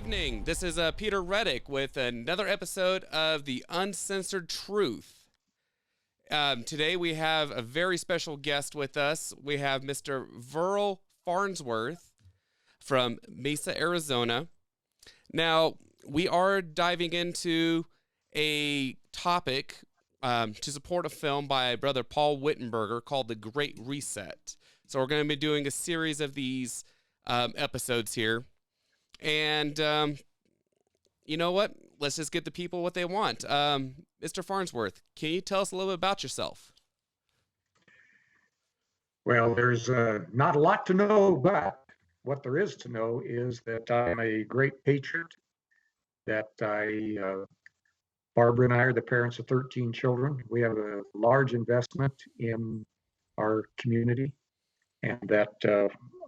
evening. This is Peter Reddoch with another episode of the Uncensored Truth. Today we have a very special guest with us. We have Mr. VERL FARNSWORTH from Mesa, Arizona. Now, we are diving into a topic to support a film by Brother Paul Wittenberger called The Great Reset. So we're going to be doing a series of these episodes here. And you know what? Let's just get the people what they want. Mr. Farnsworth, can you tell us a little bit about yourself? Well, there's not a lot to know, but what there is to know is that I'm a great patriot, that Barbara and I are the parents of 13 children. We have a large investment in our community, and that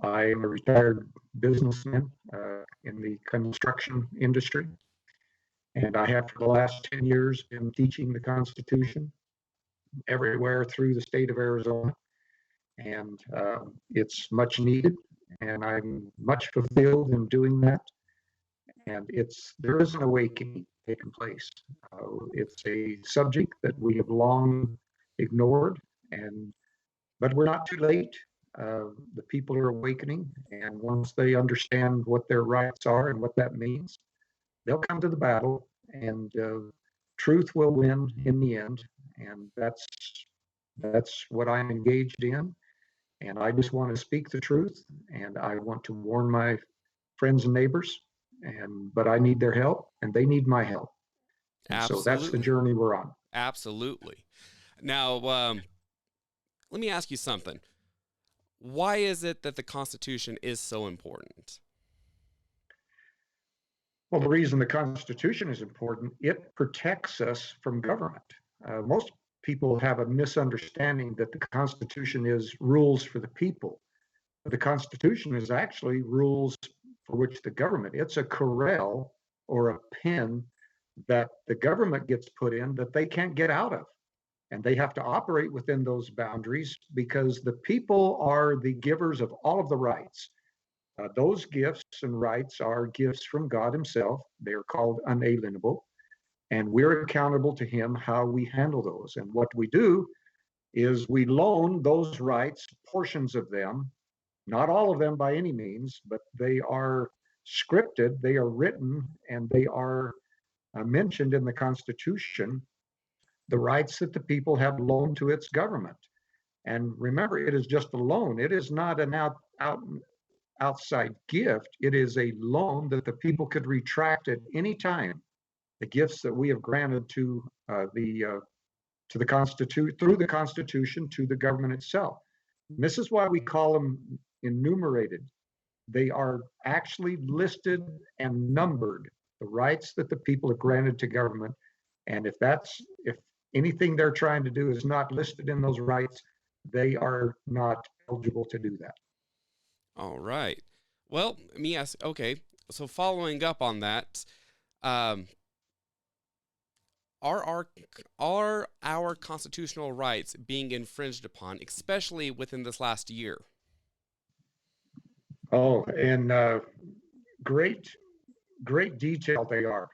I am a retired businessman in the construction industry. And I have for the last 10 years been teaching the Constitution everywhere through the state of Arizona. And it's much needed, and I'm much fulfilled in doing that. And there is an awakening taking place. It's a subject that we have long ignored, but we're not too late. The people are awakening, and once they understand what their rights are and what that means, they'll come to the battle, and truth will win in the end. And that's what I'm engaged in. And I just want to speak the truth, and I want to warn my friends and neighbors, but I need their help, and they need my help. So that's the journey we're on. Absolutely. Now, let me ask you something. Why is it that the Constitution is so important? Well, the reason the Constitution is important, it protects us from government. Most people have a misunderstanding that the Constitution is rules for the people. But the Constitution is actually rules for which the government, it's a corral or a pen that the government gets put in that they can't get out of. And they have to operate within those boundaries because the people are the givers of all of the rights. Those gifts and rights are gifts from God himself. They are called unalienable. And we're accountable to him how we handle those. And what we do is we loan those rights, portions of them, not all of them by any means, but they are scripted, they are written, and they are mentioned in the Constitution, the rights that the people have loaned to its government. And remember, it is just a loan. It is not an outside gift. It is a loan that the people could retract at any time. The gifts that we have granted to the Constitution, through the Constitution, to the government itself. And this is why we call them enumerated. They are actually listed and numbered, the rights that the people have granted to government. And if anything they're trying to do is not listed in those rights, they are not eligible to do that. All right. Well, let me ask, okay, so following up on that, are our constitutional rights being infringed upon, especially within this last year? Oh, and great detail they are.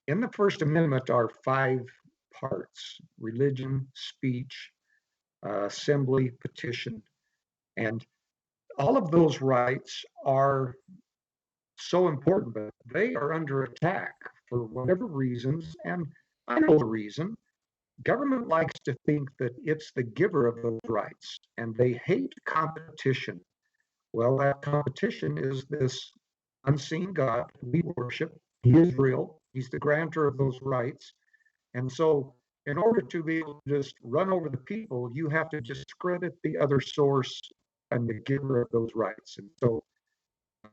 In the First Amendment are 5 parts: religion, speech, assembly, petition. And all of those rights are so important, but they are under attack for whatever reasons. And I know the reason. Government likes to think that it's the giver of those rights, and they hate competition. Well, that competition is this unseen God we worship. He is real. He's the grantor of those rights. And so in order to be able to just run over the people, you have to discredit the other source and the giver of those rights. And so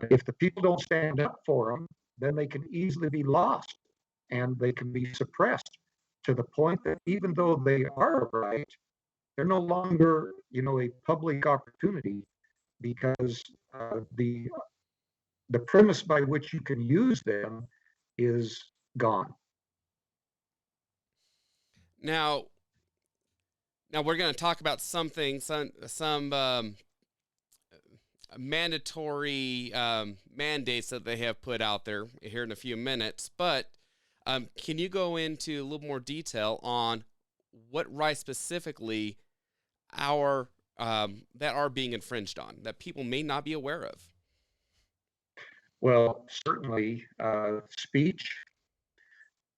if the people don't stand up for them, then they can easily be lost and they can be suppressed to the point that even though they are right, they're no longer, a public opportunity, because the premise by which you can use them is gone. Now we're going to talk about some mandatory mandates that they have put out there here in a few minutes. But can you go into a little more detail on what rights specifically our that are being infringed on that people may not be aware of? Well, certainly speech,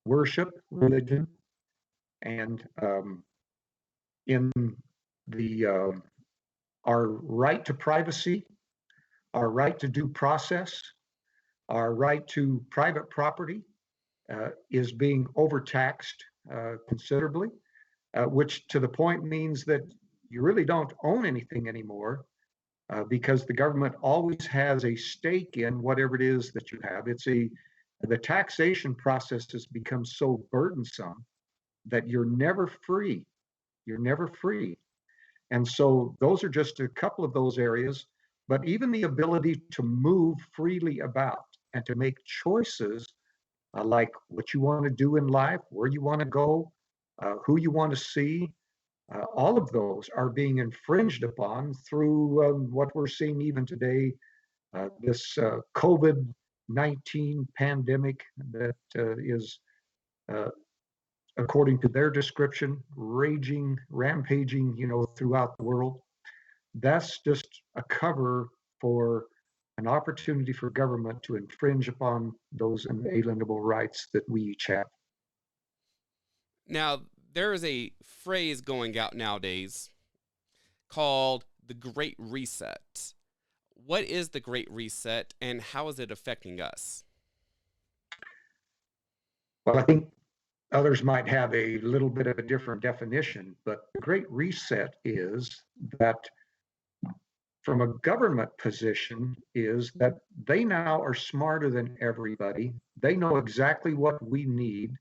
worship, religion, and in the our right to privacy, our right to due process, our right to private property is being overtaxed considerably, which to the point means that you really don't own anything anymore because the government always has a stake in whatever it is that you have. The taxation process has become so burdensome that you're never free. You're never free. And so those are just a couple of those areas, but even the ability to move freely about and to make choices like what you want to do in life, where you want to go, who you want to see, all of those are being infringed upon through what we're seeing even today, this COVID-19 pandemic that is, uh, according to their description, raging, rampaging, throughout the world. That's just a cover for an opportunity for government to infringe upon those inalienable rights that we each have. Now, there is a phrase going out nowadays called the Great Reset. What is the Great Reset and how is it affecting us? Well, I think others might have a little bit of a different definition, but the Great Reset is that from a government position is that they now are smarter than everybody. They know exactly what we need.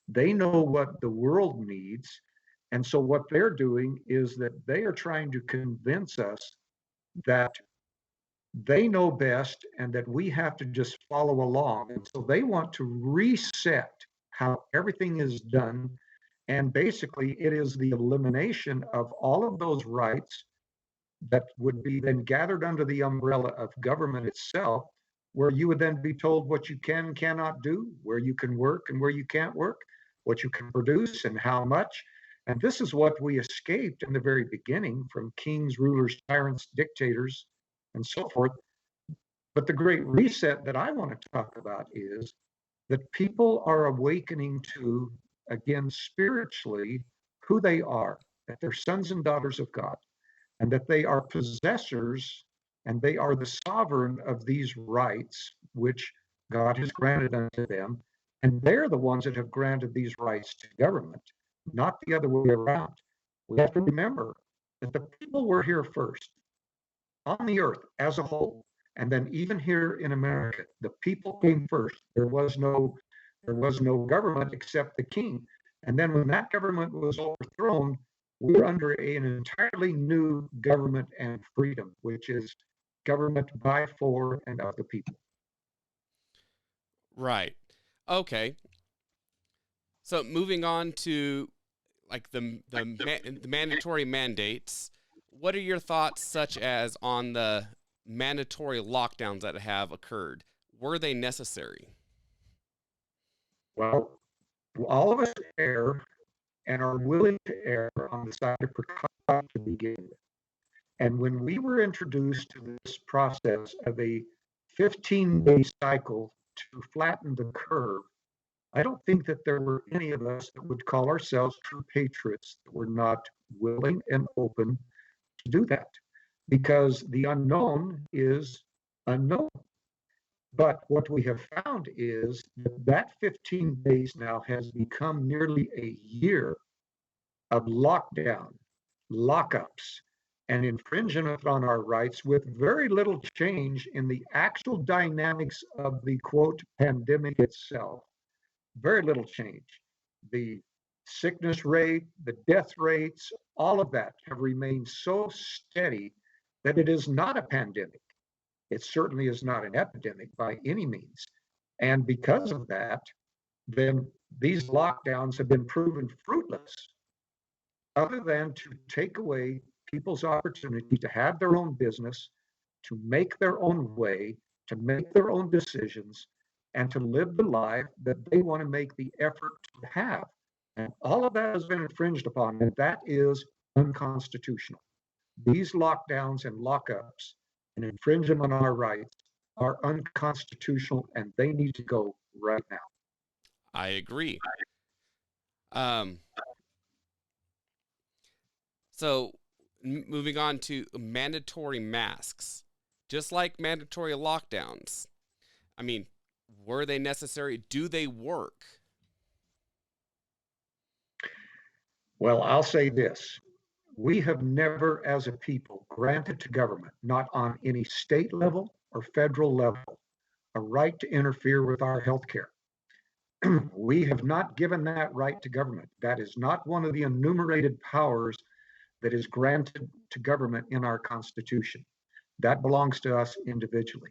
They know what the world needs. And so what they're doing is that they are trying to convince us that they know best and that we have to just follow along. And so they want to reset how everything is done. And basically, it is the elimination of all of those rights that would be then gathered under the umbrella of government itself, where you would then be told what you can and cannot do, where you can work and where you can't work, what you can produce and how much. And this is what we escaped in the very beginning from kings, rulers, tyrants, dictators, and so forth. But the great reset that I want to talk about is that people are awakening to, again, spiritually, who they are, that they're sons and daughters of God, and that they are possessors and they are the sovereign of these rights which God has granted unto them. And they're the ones that have granted these rights to government, not the other way around. We have to remember that the people were here first on the earth as a whole. And then even here in America, the people came first. There was no government except the king. And then when that government was overthrown, we're under an entirely new government and freedom, which is government by, for, and of the people. Right. Okay. So moving on to like the mandatory mandates, what are your thoughts such as on the mandatory lockdowns that have occurred? Were they necessary? Well, all of us err and are willing to err on the side of precaution to begin with. And when we were introduced to this process of a 15-day cycle to flatten the curve, I don't think that there were any of us that would call ourselves true patriots that were not willing and open to do that because the unknown is unknown. But what we have found is that 15 days now has become nearly a year of lockdown, lockups, and infringement on our rights with very little change in the actual dynamics of the quote pandemic itself. Very little change. The sickness rate, the death rates, all of that have remained so steady that it is not a pandemic. It certainly is not an epidemic by any means. And because of that, then these lockdowns have been proven fruitless, other than to take away people's opportunity to have their own business, to make their own way, to make their own decisions, and to live the life that they want to make the effort to have. And all of that has been infringed upon, and that is unconstitutional. These lockdowns and lockups and infringement on our rights are unconstitutional, and they need to go right now. I agree. Um, so moving on to mandatory masks, just like mandatory lockdowns. I mean, were they necessary? Do they work? Well, I'll say this. We have never, as a people, granted to government, not on any state level or federal level, a right to interfere with our health care. We have not given that right to government. That is not one of the enumerated powers that is granted to government in our Constitution. That belongs to us individually.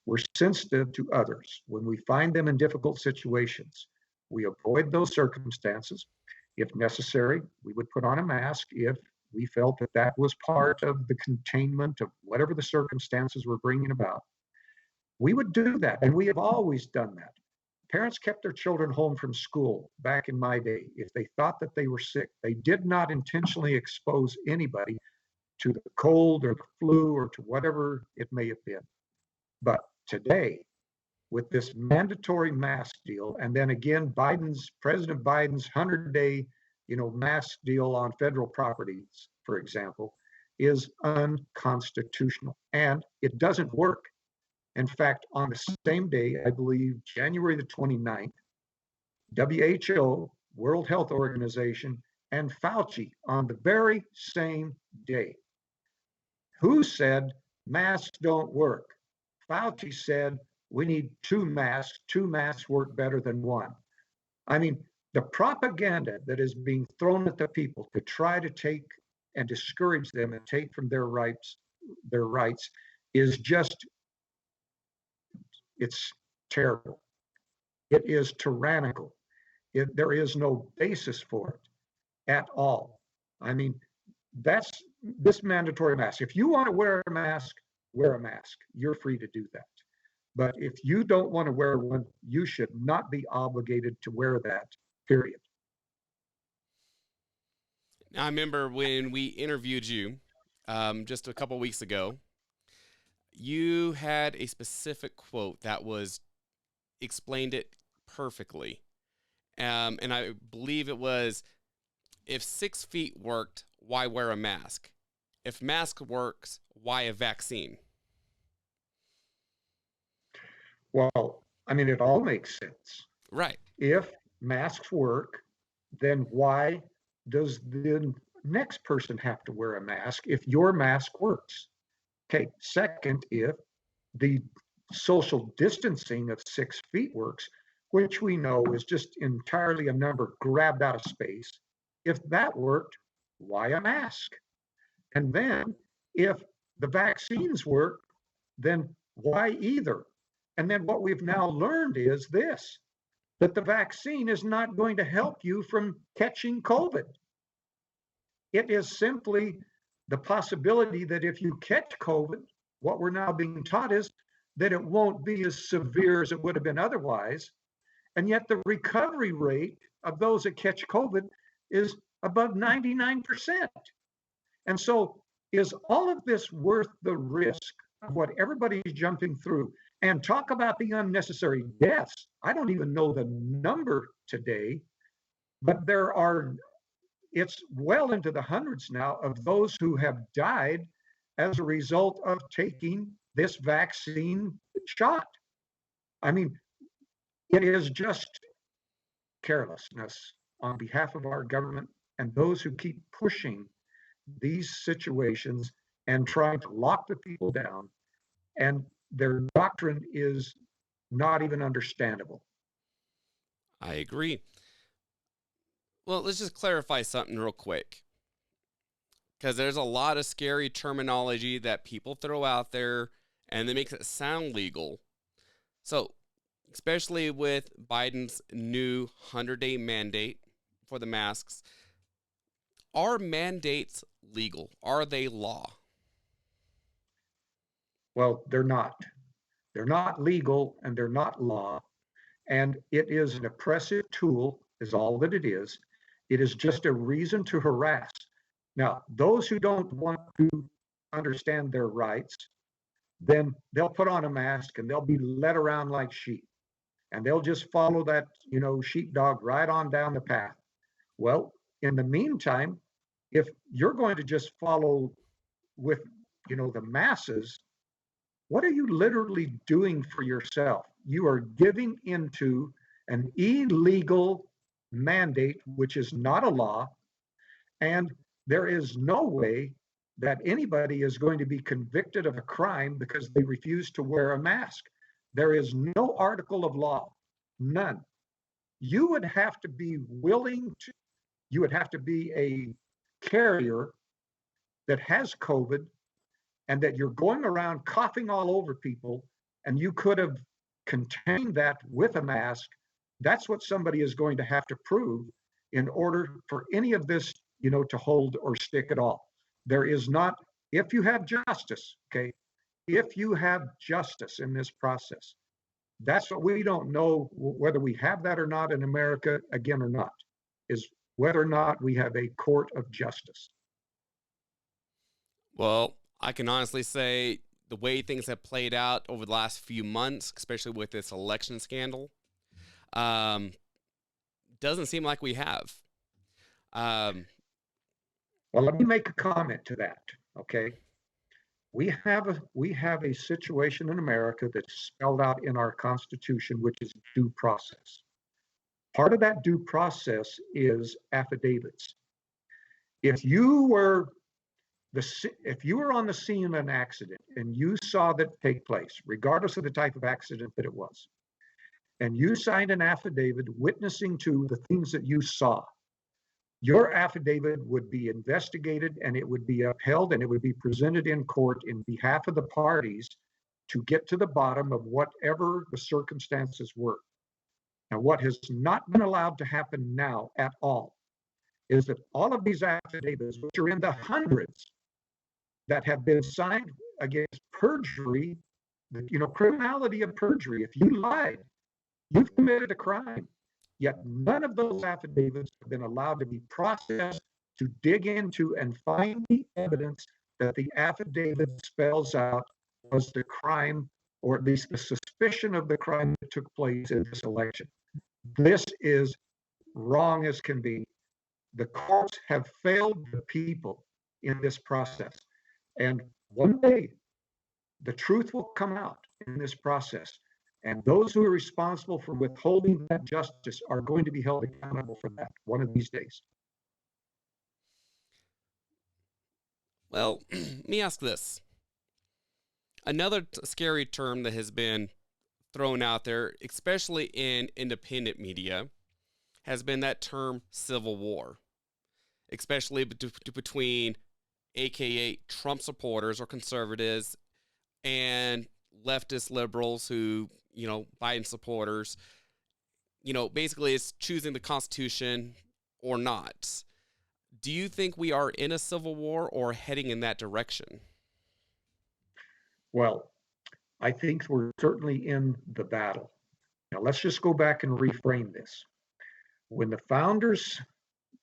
We're sensitive to others. When we find them in difficult situations, we avoid those circumstances. If necessary, we would put on a mask if we felt that that was part of the containment of whatever the circumstances were bringing about. We would do that, and we have always done that. Parents kept their children home from school back in my day if they thought that they were sick. They did not intentionally expose anybody to the cold or the flu or to whatever it may have been. But today, with this mandatory mask deal, and then again, President Biden's 100-day, mask deal on federal properties, for example, is unconstitutional, and it doesn't work. In fact, on the same day, I believe January the 29th, WHO, World Health Organization, and Fauci on the very same day. Who said masks don't work? Fauci said we need two masks. Two masks work better than one. I mean, the propaganda that is being thrown at the people to try to take and discourage them and take from their rights is just, it's terrible. It is tyrannical. There is no basis for it at all. I mean, that's this mandatory mask. If you want to wear a mask, wear a mask. You're free to do that. But if you don't want to wear one, you should not be obligated to wear that, period. Now, I remember when we interviewed you just a couple weeks ago, you had a specific quote that explained it perfectly. And I believe it was, if 6 feet worked, why wear a mask? If mask works, why a vaccine? Well, I mean, it all makes sense. Right. If masks work, then why does the next person have to wear a mask if your mask works? Okay, second, if the social distancing of 6 feet works, which we know is just entirely a number grabbed out of space, if that worked, why a mask? And then if the vaccines work, then why either? And then what we've now learned is this, that the vaccine is not going to help you from catching COVID. It is simply the possibility that if you catch COVID, what we're now being taught is that it won't be as severe as it would have been otherwise. And yet the recovery rate of those that catch COVID is above 99%. And so is all of this worth the risk of what everybody's jumping through? And talk about the unnecessary deaths. I don't even know the number today, but it's well into the hundreds now of those who have died as a result of taking this vaccine shot. I mean, it is just carelessness on behalf of our government and those who keep pushing these situations and trying to lock the people down. And their doctrine is not even understandable. I agree. Well, let's just clarify something real quick, because there's a lot of scary terminology that people throw out there and that makes it sound legal. So, especially with Biden's new 100-day mandate for the masks, are mandates legal? Are they law? Well, they're not. They're not legal and they're not law. And it is an oppressive tool, is all that it is. It is just a reason to harass. Now, those who don't want to understand their rights, then they'll put on a mask and they'll be led around like sheep. And they'll just follow that, sheepdog right on down the path. Well, in the meantime, if you're going to just follow with, the masses, what are you literally doing for yourself? You are giving into an illegal mandate, which is not a law, and there is no way that anybody is going to be convicted of a crime because they refuse to wear a mask. There is no article of law, none. You would have to be willing to, you would have to be a carrier that has COVID and that you're going around coughing all over people, and you could have contained that with a mask. That's what somebody is going to have to prove in order for any of this, to hold or stick at all. There is not, if you have justice, okay, if you have justice in this process, that's what we don't know whether we have that or not in America, again or not, is whether or not we have a court of justice. Well, I can honestly say the way things have played out over the last few months, especially with this election scandal, doesn't seem like we have. Well, let me make a comment to that. Okay, we have a situation in America that's spelled out in our Constitution, which is due process. Part of that due process is affidavits. If you were on the scene of an accident and you saw that take place, regardless of the type of accident that it was, and you signed an affidavit witnessing to the things that you saw, your affidavit would be investigated and it would be upheld and it would be presented in court in behalf of the parties to get to the bottom of whatever the circumstances were. Now, what has not been allowed to happen now at all is that all of these affidavits, which are in the hundreds, that have been signed against perjury, criminality of perjury. If you lied, you've committed a crime. Yet none of those affidavits have been allowed to be processed to dig into and find the evidence that the affidavit spells out was the crime, or at least the suspicion of the crime that took place in this election. This is wrong as can be. The courts have failed the people in this process. And one day, the truth will come out in this process. And those who are responsible for withholding that justice are going to be held accountable for that one of these days. Well, let me ask this. Another scary term that has been thrown out there, especially in independent media, has been that term civil war, especially between AKA Trump supporters or conservatives and leftist liberals who, Biden supporters. Basically it's choosing the Constitution or not. Do you think we are in a civil war or heading in that direction? Well, I think we're certainly in the battle. Now, let's just go back and reframe this. When the founders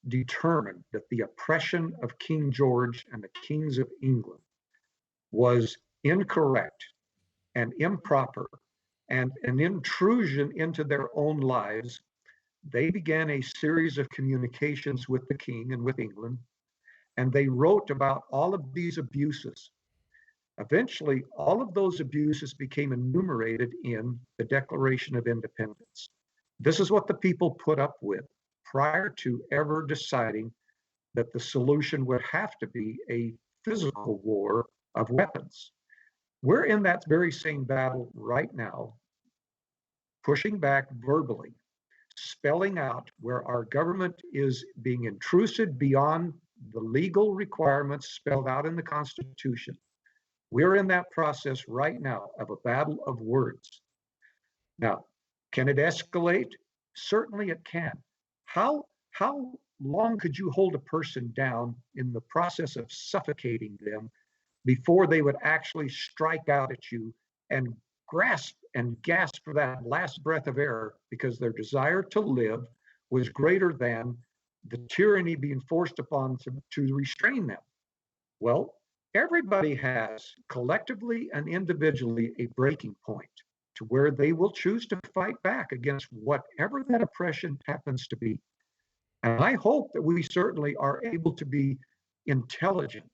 determined that the oppression of King George and the kings of England was incorrect and improper and an intrusion into their own lives, they began a series of communications with the king and with England, and they wrote about all of these abuses. Eventually, all of those abuses became enumerated in the Declaration of Independence. This is what the people put up with prior to ever deciding that the solution would have to be a physical war of weapons. We're in that very same battle right now, pushing back verbally, spelling out where our government is being intrusive beyond the legal requirements spelled out in the Constitution. We're in that process right now of a battle of words. Now, can it escalate? Certainly it can. How long could you hold a person down in the process of suffocating them before they would actually strike out at you and grasp and gasp for that last breath of air, because their desire to live was greater than the tyranny being forced upon them to restrain them. Well, everybody has, collectively and individually, a breaking point to where they will choose to fight back against whatever that oppression happens to be. And I hope that we certainly are able to be intelligent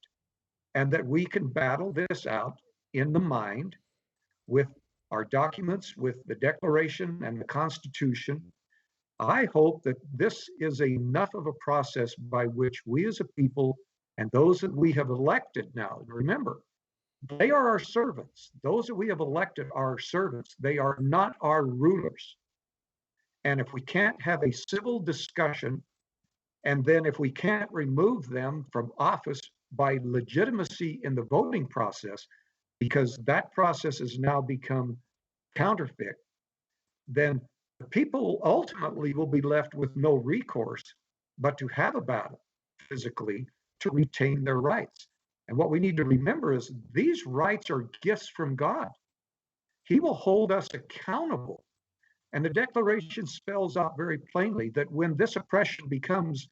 and that we can battle this out in the mind with our documents, with the Declaration and the Constitution. I hope that this is enough of a process by which we as a people and those that we have elected now, remember, they are our servants. Those that we have elected are our servants. They are not our rulers. And if we can't have a civil discussion, and then if we can't remove them from office by legitimacy in the voting process, because that process has now become counterfeit, then the people ultimately will be left with no recourse but to have a battle physically to retain their rights. And what we need to remember is these rights are gifts from God. He will hold us accountable. And the Declaration spells out very plainly that when this oppression becomes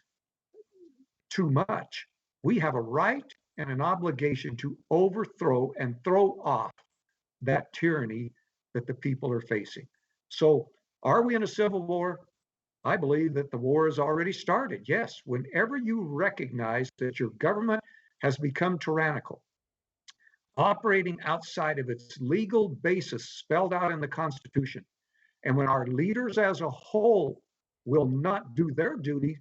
too much, we have a right and an obligation to overthrow and throw off that tyranny that the people are facing. So, are we in a civil war? I believe that the war has already started. Yes, whenever you recognize that your government has become tyrannical, operating outside of its legal basis spelled out in the Constitution, and when our leaders as a whole will not do their duty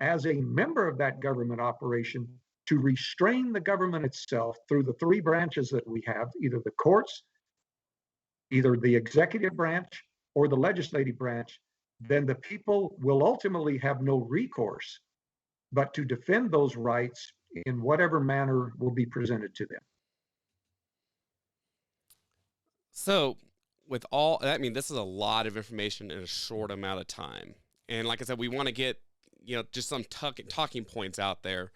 as a member of that government operation to restrain the government itself through the three branches that we have, either the courts, either the executive branch, or the legislative branch, then the people will ultimately have no recourse but to defend those rights in whatever manner will be presented to them. So, with all, I mean, this is a lot of information in a short amount of time. And like I said, we want to get, just some talking points out there,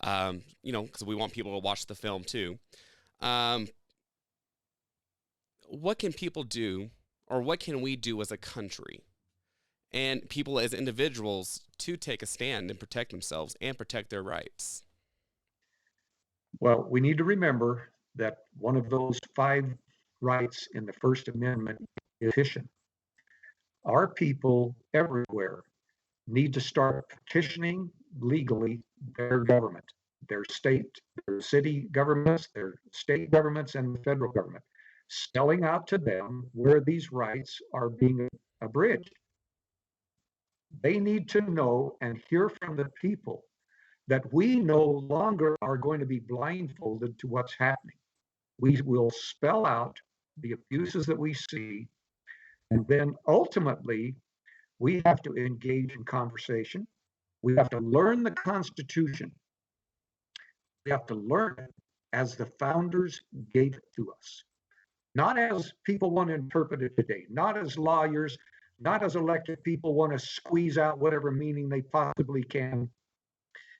because we want people to watch the film too. What can people do, or what can we do as a country and people as individuals to take a stand and protect themselves and protect their rights? Well, we need to remember that one of those 5 rights in the First Amendment is petition. Our people everywhere need to start petitioning legally their government, their state, their city governments, their state governments, and the federal government, spelling out to them where these rights are being abridged. They need to know and hear from the people that we no longer are going to be blindfolded to what's happening. We will spell out the abuses that we see, and then ultimately we have to engage in conversation. We have to learn the Constitution. We have to learn it as the founders gave it to us, not as people want to interpret it today, not as lawyers, not as elected people want to squeeze out whatever meaning they possibly can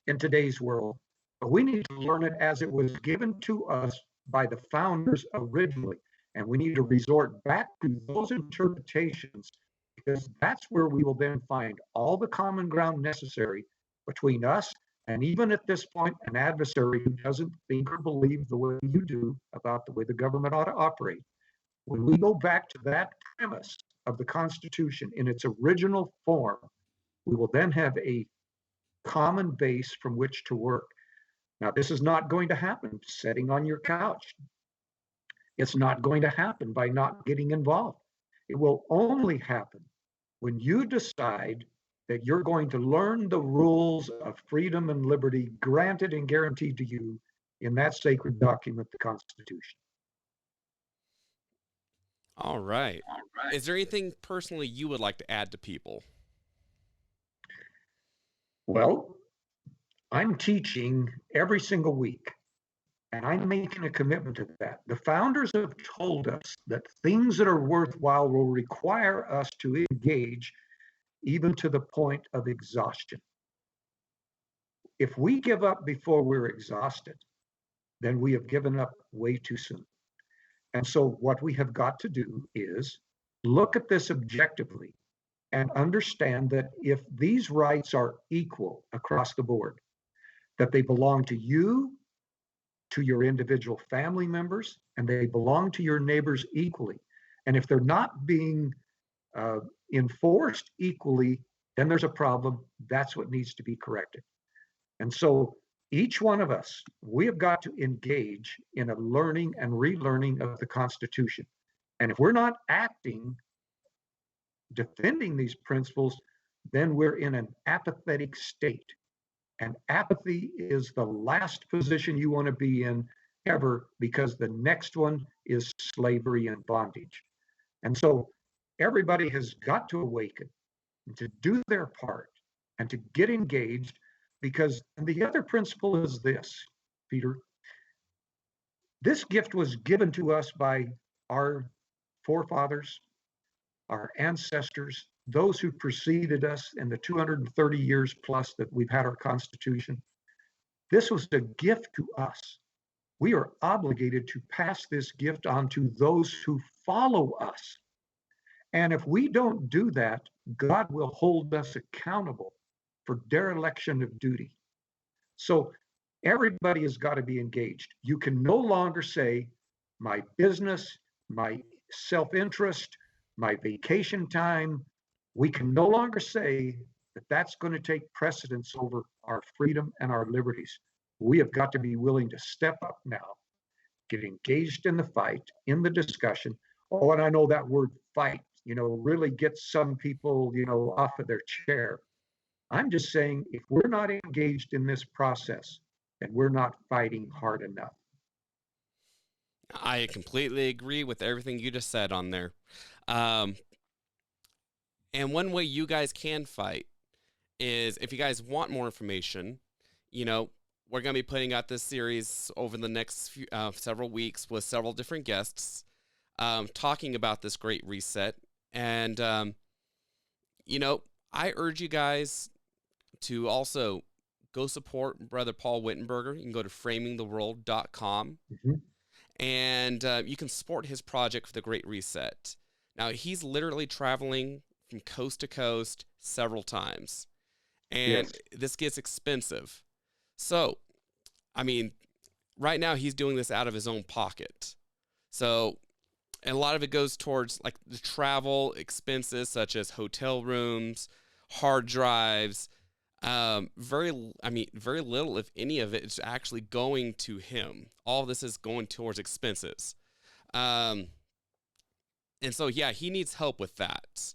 in today's world. But we need to learn it as it was given to us by the founders originally. And we need to resort back to those interpretations, because that's where we will then find all the common ground necessary between us and, even at this point, an adversary who doesn't think or believe the way you do about the way the government ought to operate. When we go back to that premise of the Constitution in its original form, we will then have a common base from which to work. Now, this is not going to happen sitting on your couch. It's not going to happen by not getting involved. It will only happen when you decide that you're going to learn the rules of freedom and liberty granted and guaranteed to you in that sacred document, the Constitution. All right. Is there anything personally you would like to add to people? Well, I'm teaching every single week, and I'm making a commitment to that. The founders have told us that things that are worthwhile will require us to engage even to the point of exhaustion. If we give up before we're exhausted, then we have given up way too soon. And so what we have got to do is look at this objectively and understand that if these rights are equal across the board, that they belong to you, to your individual family members, and they belong to your neighbors equally. And if they're not being uh, enforced equally, then there's a problem. That's what needs to be corrected. And so each one of us, we have got to engage in a learning and relearning of the Constitution. And if we're not acting, defending these principles, then we're in an apathetic state. And apathy is the last position you want to be in ever, because the next one is slavery and bondage. And so everybody has got to awaken and to do their part and to get engaged, because the other principle is this, Peter. This gift was given to us by our forefathers, our ancestors, those who preceded us in the 230 years plus that we've had our Constitution. This was a gift to us. We are obligated to pass this gift on to those who follow us. And if we don't do that, God will hold us accountable for dereliction of duty. So everybody has got to be engaged. You can no longer say, my business, my self-interest, my vacation time. We can no longer say that that's going to take precedence over our freedom and our liberties. We have got to be willing to step up now, get engaged in the fight, in the discussion. Oh, and I know that word fight, really gets some people, off of their chair. I'm just saying, if we're not engaged in this process, then we're not fighting hard enough. I completely agree with everything you just said on there. And one way you guys can fight is, if you guys want more information, we're going to be putting out this series over the next several weeks with several different guests talking about this great reset. And, I urge you guys to also go support Brother Paul Wittenberger. You can go to framingtheworld.com. Mm-hmm. And you can support his project for the Great Reset. Now, he's literally traveling from coast to coast several times. And Yes. this gets expensive. So, right now he's doing this out of his own pocket. So, and a lot of it goes towards like the travel expenses, such as hotel rooms, hard drives. Very little, if any of it, is actually going to him. All this is going towards expenses. And so, yeah, he needs help with that.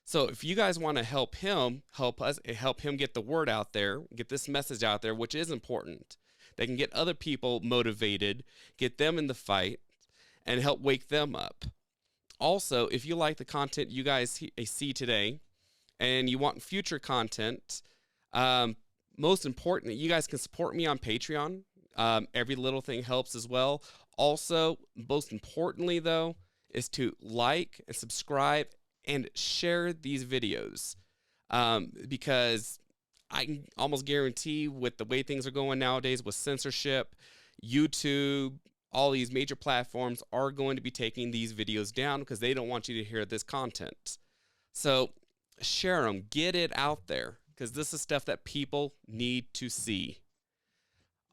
So if you guys want to help him get the word out there, get this message out there, which is important, they can get other people motivated, get them in the fight, and help wake them up. Also, if you like the content you guys see today and you want future content, most important, you guys can support me on Patreon. Every little thing helps as well. Also, most importantly, though, is to like and subscribe and share these videos, because I can almost guarantee, with the way things are going nowadays with censorship, YouTube, all these major platforms are going to be taking these videos down because they don't want you to hear this content. So share them, get it out there, because this is stuff that people need to see.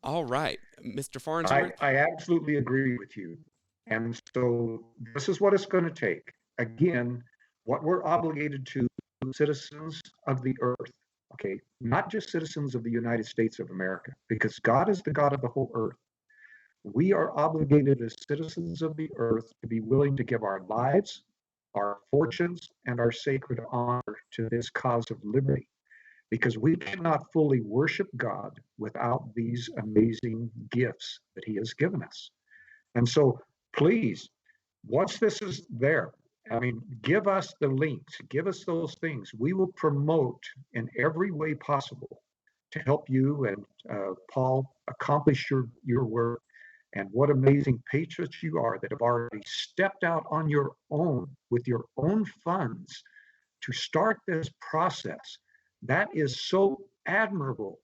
All right, Mr. Farnsworth. I absolutely agree with you. And so this is what it's going to take. Again, what we're obligated to, citizens of the earth, okay, not just citizens of the United States of America, because God is the God of the whole earth. We are obligated as citizens of the earth to be willing to give our lives, our fortunes, and our sacred honor to this cause of liberty, because we cannot fully worship God without these amazing gifts that He has given us. And so, please, once this is there, give us the links, give us those things. We will promote in every way possible to help you and Paul accomplish your work. And what amazing patriots you are that have already stepped out on your own with your own funds to start this process. That is so admirable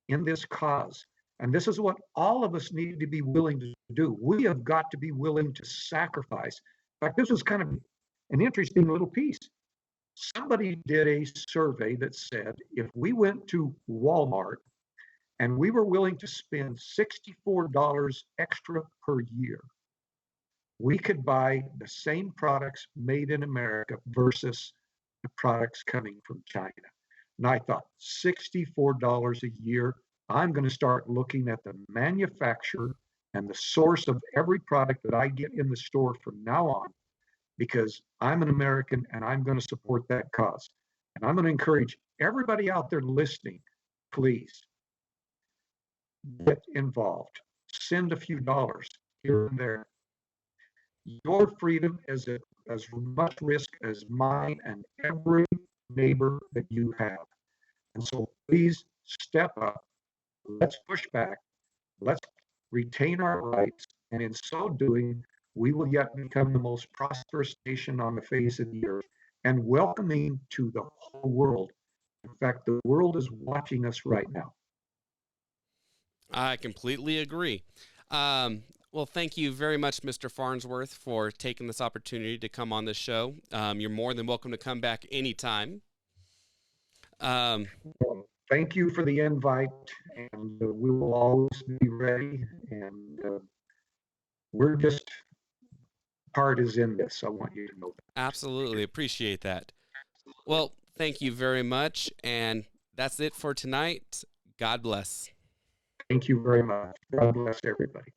in this cause. And this is what all of us need to be willing to do. We have got to be willing to sacrifice. In fact, this was kind of an interesting little piece. Somebody did a survey that said if we went to Walmart and we were willing to spend $64 extra per year, we could buy the same products made in America versus the products coming from China. And I thought, $64 a year, I'm going to start looking at the manufacturer and the source of every product that I get in the store from now on, because I'm an American and I'm going to support that cause. And I'm going to encourage everybody out there listening, please get involved. Send a few dollars here and there. Your freedom is at as much risk as mine and every neighbor that you have. And so please step up. Let's push back. Let's retain our rights. And in so doing, we will yet become the most prosperous nation on the face of the earth and welcoming to the whole world. In fact, the world is watching us right now. I completely agree. Well, thank you very much, Mr. Farnsworth, for taking this opportunity to come on this show. You're more than welcome to come back anytime. Well, thank you for the invite, and we will always be ready. And we're just part is in this. I want you to know that. Absolutely. Appreciate that. Well, thank you very much. And that's it for tonight. God bless. Thank you very much. God bless everybody.